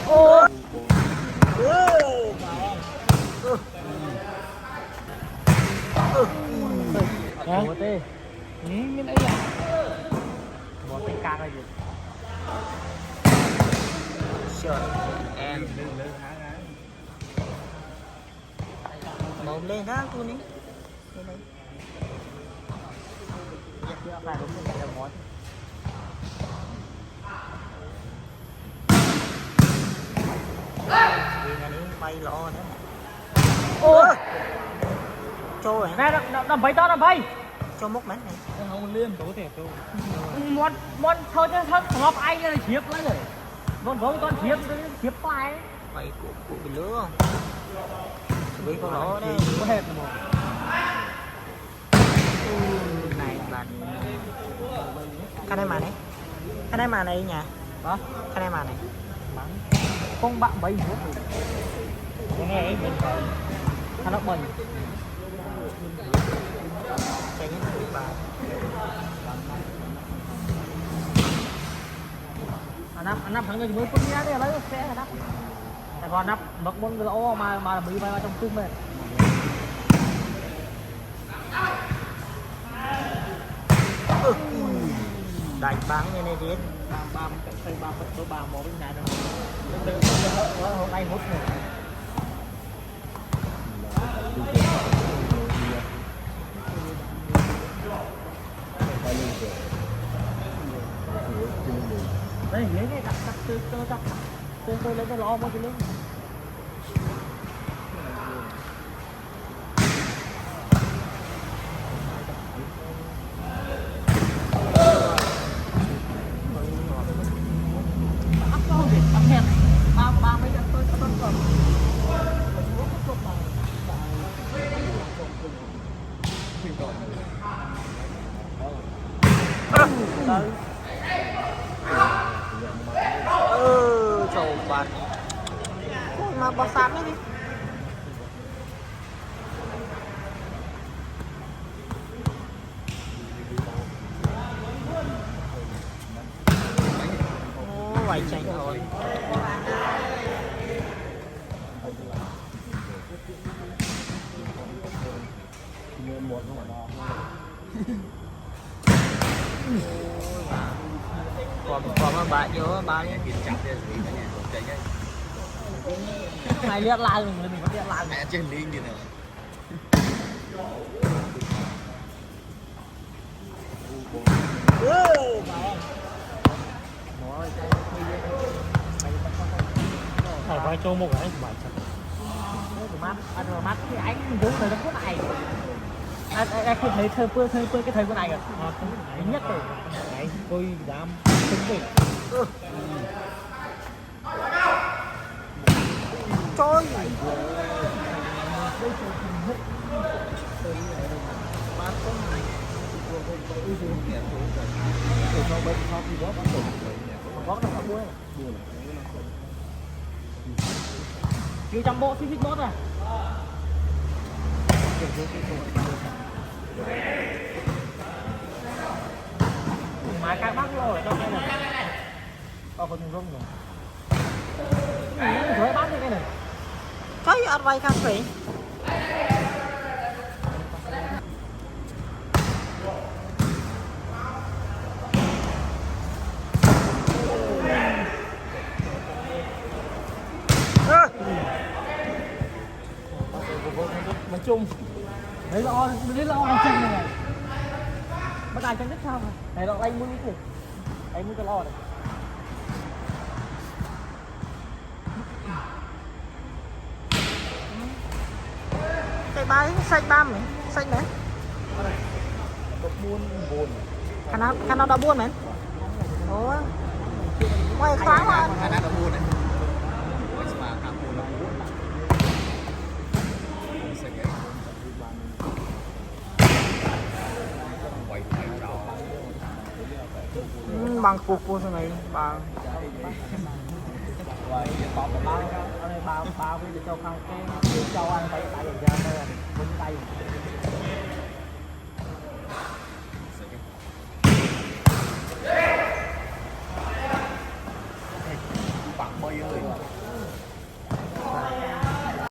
Ô. Ủa tê. Mình ấy à. Một cái ca rồi gì. Sure. Em. Mồm lên đó cô ní. Lên đây. Chưa phải đúng rồi, là món. Bay lọ nữa. Ôi. Trôi hả? Nè, đầm bay to, đầm bay. Cho mốc mấy này. Không liên tố thể tôi. Món thôi chứ thân ngọc anh là chiếc lấy rồi. Món vốn con chiếc quay. Mày của bị lứa không? Bị con lỗ đây. Có hệt mà. Này bạn. Cái này mà này. Cái này mà này nhà. Hả? Cái này mà này. Con bạn bay hết rồi. Nghe ấy mình phải. Thằng nó bẩn. Cái nhất của bà. Anh năm thằng người mới phân ra đây lấy xe nắp. Tại còn nắp bậc môn lỗ mà bị bay vào trong cung này. Đánh bắn như này điên. Ba một bên nhà rồi. Hôm nay hút rồi. Đây ghế này đặt tôi lấy cái lo mua cho lên. Ba mấy tôi còn. Trời bạn. Mà bao sạp đấy đi. Vài chanh rồi. Còn mà bạn vô bạn Này liệt lại mình có liệt lại mẹ trên linh đi nè. phải quay cho một cái bài thật. Anh mắt thì anh đúng rồi nó phút này. Anh thấy thơ cái thời của này rồi. Thứ nhất rồi. Đấy, tôi dám tính đi. Trời. Chưa trong bộ xích bốt à? Mà các bác rồi trong đây này. Còn rung rồi. Rồi bác cái này. Trời ăn vay cà phê. Nói chung đấy là on anh chân này này bắt ai chân đứt sao này là anh muốn cái gì anh muốn cái lo này Cái bài xanh băm này xanh đấy buồn khả năng đã buồn mày ủa ngoài khoáng mà Khả năng là buồn đấy. Mà khả buồn là buồn. bằng cục cô thế này bằng rồi còn bao cái cho không cái cho anh phải tại ra đây mình tay